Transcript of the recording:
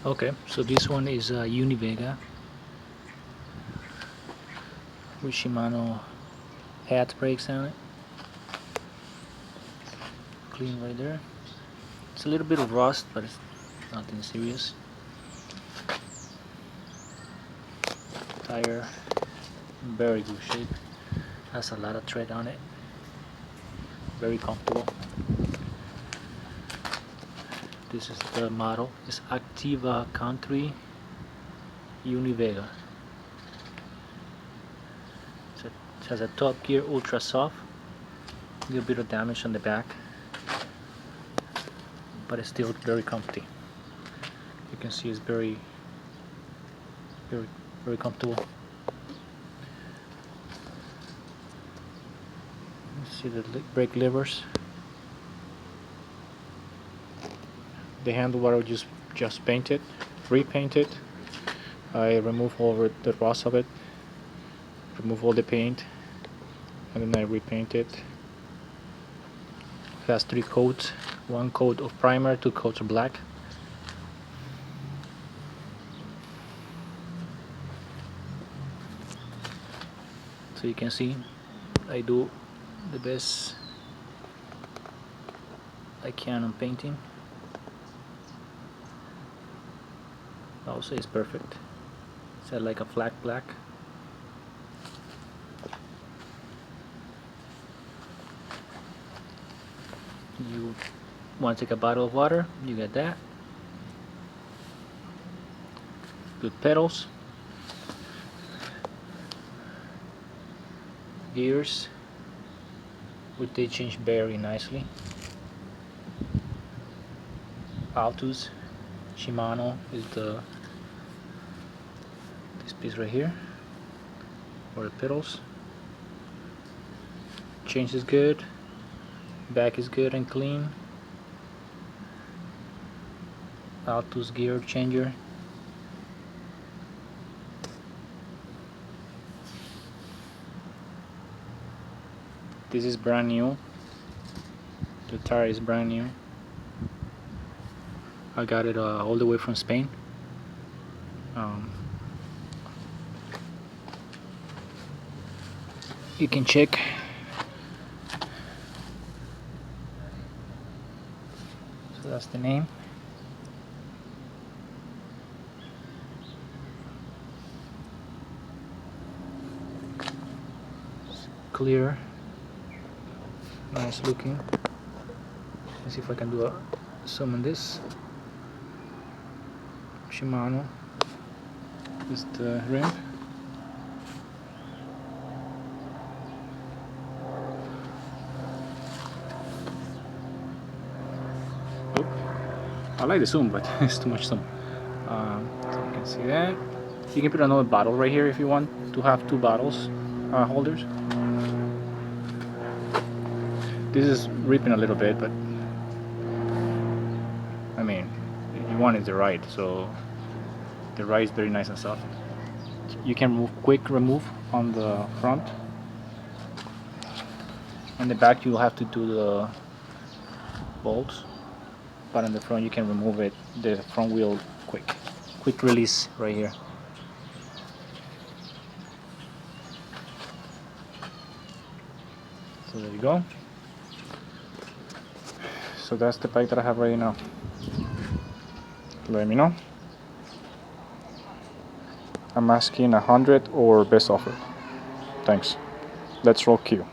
Okay, so this one is Univega with Shimano hat brakes on it. Clean right there. It's a little bit of rust, but it's nothing serious. Tire in very good shape. Has a lot of tread on it. Very comfortable. This is the model. It's Activa Country Univega. It has a Top Gear Ultra Soft. A little bit of damage on the back, but it's still very comfy. You can see it's very comfortable. You see the brake levers. The handlebar was just painted, repainted. I removed all the rust of it, remove all the paint, and then I repainted. It has 3 coats, 1 coat of primer, 2 coats of black. So you can see I do the best I can on painting. I would say it's perfect. It's like a flat black. You want to take a bottle of water, you get that. Good pedals. Gears, which they change very nicely. Altus, Shimano is this piece right here for the pedals. Change is good, back is good and clean. Altus gear changer. This is brand new. The tire is brand new. I got it all the way from Spain. You can check. So that's the name. It's clear, nice looking. Let's see if I can do a zoom on this. Shimano is the rim. Oh, I like the zoom, but it's too much zoom. So you can see that. You can put another bottle right here if you want to have 2 bottles holders. This is ripping a little bit, but I mean, you want it the right, so the right is very nice and soft. You can quick remove on the front. On the back you'll have to do the bolts, but on the front you can remove it, the front wheel quick release right here. So there you go. So that's the bike that I have right now. Let me know. I'm asking 100 or best offer. Thanks. Let's roll Q.